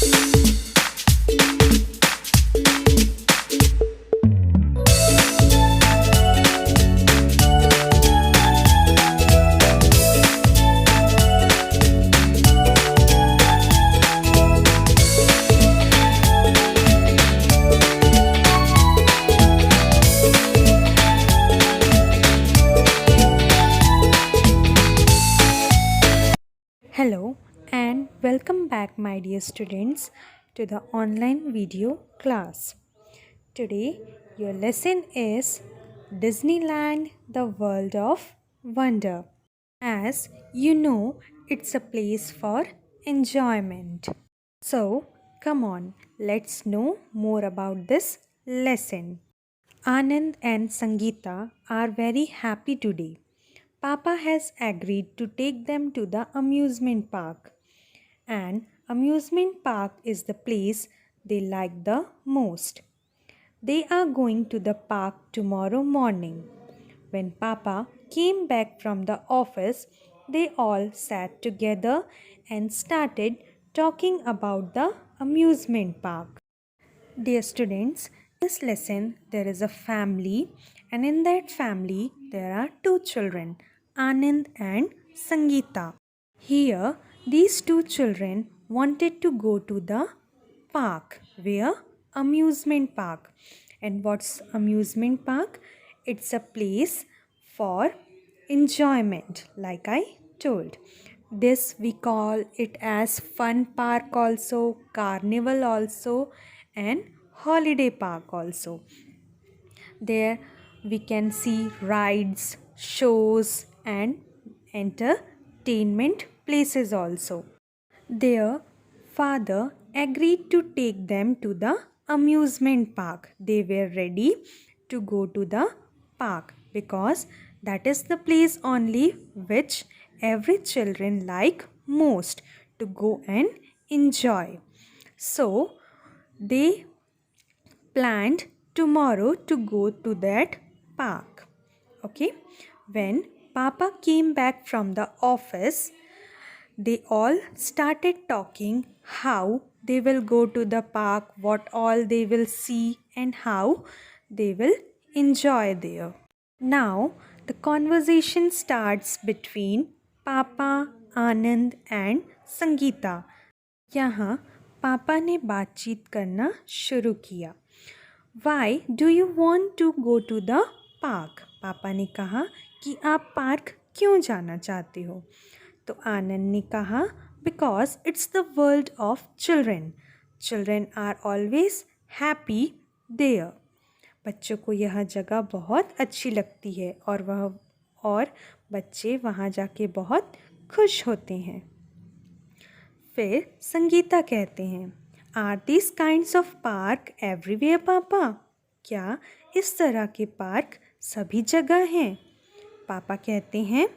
Hello and welcome back, my dear students, to the online video class. Today, your lesson is Disneyland, the World of Wonder. As you know, it's a place for enjoyment. So, come on, let's know more about this lesson. Anand and Sangeeta are very happy today. Papa has agreed to take them to the amusement park. And amusement park is the place they like the most. They are going to the park tomorrow morning. When Papa came back from the office, they all sat together and started talking about the amusement park. Dear students, in this lesson there is a family, and in that family there are two children, Anand and Sangeeta. Here these two children wanted to go to the park. Where? Amusement park. And what's amusement park? It's a place for enjoyment, like I told. This we call it as fun park also, carnival also, and holiday park also. There we can see rides, shows, and entertainment places also. Their father agreed to take them to the amusement park. They were ready to go to the park because that is the place only which every children like most to go and enjoy. So they planned tomorrow to go to that park. Okay, when Papa came back from the office, they all started talking how they will go to the park, what all they will see, and how they will enjoy there. Now, the conversation starts between Papa, Anand, and Sangeeta. यहाँ पापा ने बातचीत करना शुरू किया. Why do you want to go to the park? पापा ने कहा कि आप पार्क क्यों जाना चाहते हो. तो आनंद ने कहा because it's the world of children. Children are always happy there. बच्चों को यह जगह बहुत अच्छी लगती है और बच्चे वहाँ जाके बहुत खुश होते हैं. फिर संगीता कहते हैं are this kinds of park everywhere papa. क्या इस तरह के पार्क सभी जगह हैं. पापा कहते हैं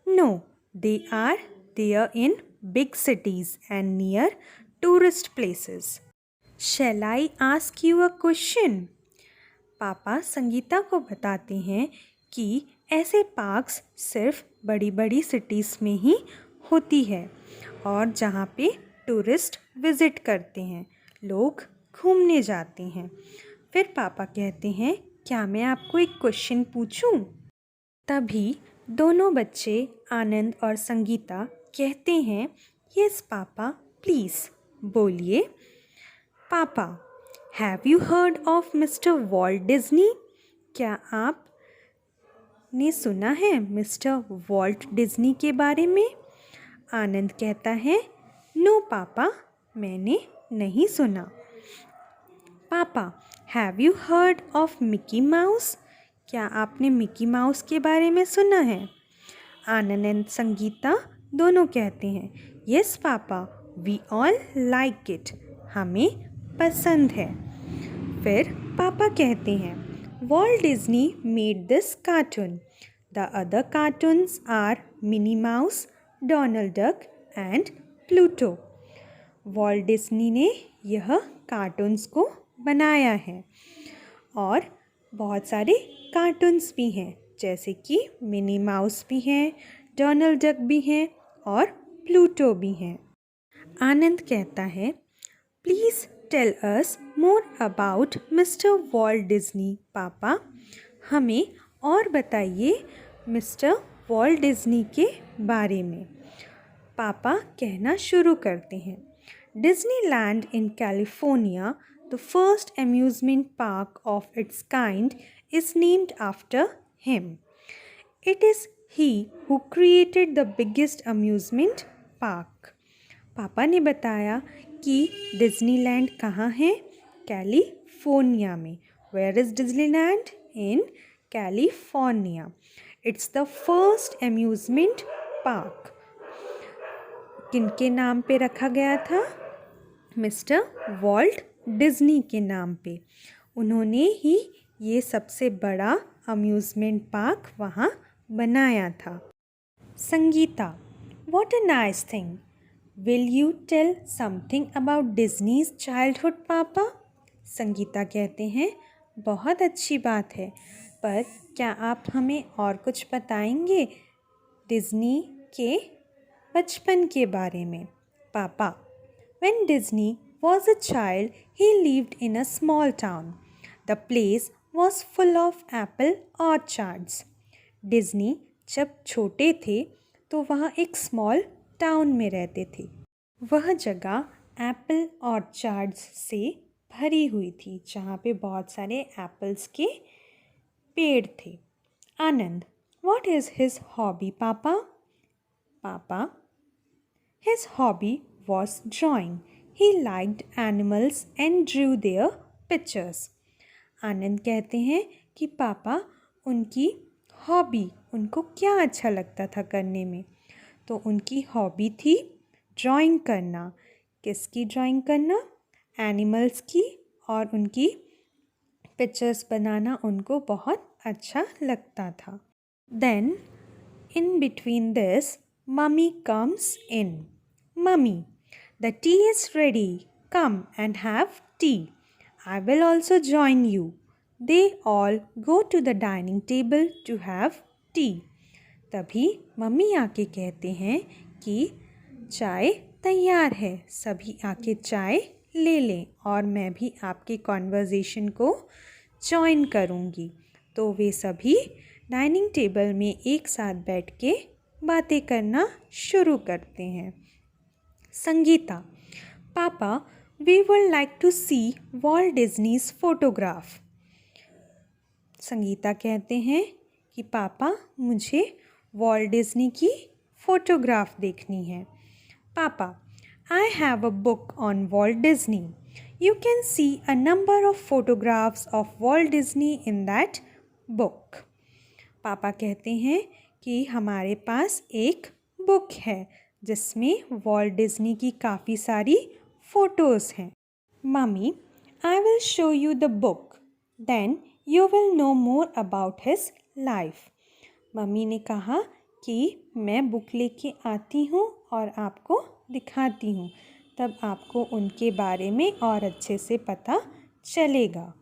no they are there in big cities and near tourist places. Shall I ask you a question. पापा संगीता को बताते हैं कि ऐसे पार्क्स सिर्फ बड़ी बड़ी सिटीज़ में ही होती है और जहाँ पे टूरिस्ट विज़िट करते हैं, लोग घूमने जाते हैं. फिर पापा कहते हैं क्या मैं आपको एक क्वेश्चन पूछूं. तभी दोनों बच्चे आनंद और संगीता कहते हैं यस पापा प्लीज़ बोलिए. पापा have you heard of mister Walt Disney. क्या आप ने सुना है मिस्टर वॉल्ट डिज्नी के बारे में. आनंद कहता है नो पापा मैंने नहीं सुना. पापा have you heard of Mickey mouse. क्या आपने मिकी माउस के बारे में सुना है. आनंद एंड संगीता दोनों कहते हैं yes papa we all like it. हमें पसंद है. फिर पापा कहते हैं Walt Disney made this cartoon. The other cartoons are Minnie Mouse, Donald Duck and Pluto. Walt Disney ने यह कार्टून्स को बनाया है और बहुत सारे कार्टून्स भी हैं जैसे कि मिनी माउस भी हैं, डोनाल्ड डक भी हैं और प्लूटो भी हैं. आनंद कहता है please tell us more about mister Walt Disney papa. हमें और बताइए मिस्टर वॉल्ट डिज्नी के बारे में। पापा कहना शुरू करते हैं। Disneyland in California, the first amusement park of its kind, is named after him. It is he who created the biggest amusement park. पापा ने बताया कि डिज्नीलैंड कहाँ है? कैलिफोर्निया में। Where is Disneyland? In California. It's the first amusement park. किनके नाम पे रखा गया था? मिस्टर वॉल्ट डिज्नी के नाम पे। उन्होंने ही ये सबसे बड़ा अम्यूज़मेंट पार्क वहाँ बनाया था। Sangeeta, what a nice thing. Will you tell something about Disney's childhood papa? Sangeeta कहते हैं, बहुत अच्छी बात है, पर क्या आप हमें और कुछ बताएंगे डिज्नी के बचपन के बारे में? पापा, when Disney was a child, he lived in a small town. The place was full of apple orchards. Disney जब छोटे थे तो वहाँ एक स्मॉल टाउन में रहते थे। वह जगह एप्पल ऑर्चार्ड्स से भरी हुई थी, जहाँ पे बहुत सारे एप्पल्स के पेड़ थे। आनंद, व्हाट इज़ हिज हॉबी पापा? पापा, his hobby was drawing. He liked animals and drew their pictures. आनंद कहते हैं कि पापा उनकी हॉबी, उनको क्या अच्छा लगता था करने में, तो उनकी हॉबी थी ड्राइंग करना। किसकी ड्राइंग करना? एनिमल्स की, और उनकी पिक्चर्स बनाना उनको बहुत अच्छा लगता था। Then in between this mummy comes in. Mummy, the tea is ready. Come and have tea. I will also join you. They all go to the dining table to have tea. तभी mummy आके कहते हैं कि चाय तैयार है, सभी आके चाय ले लें और मैं भी आपके कॉन्वर्सेशन को जॉइन करूँगी। तो वे सभी डाइनिंग टेबल में एक साथ बैठ के बातें करना शुरू करते हैं। Sangeeta, papa, we would like to see Walt Disney's photograph. Sangeeta कहते हैं कि पापा मुझे वॉल्ट डिज्नी की फ़ोटोग्राफ देखनी है। पापा, I have a book on Walt Disney. You can see a number of photographs of Walt Disney in that book. पापा कहते हैं कि हमारे पास एक बुक है जिसमें वॉल्ट डिज्नी की काफ़ी सारी फ़ोटोज़ हैं. Mummy, I will show you the book. Then you will know more about his life. Mummy ने कहा कि मैं बुक लेके आती हूँ और आपको दिखाती हूँ, तब आपको उनके बारे में और अच्छे से पता चलेगा.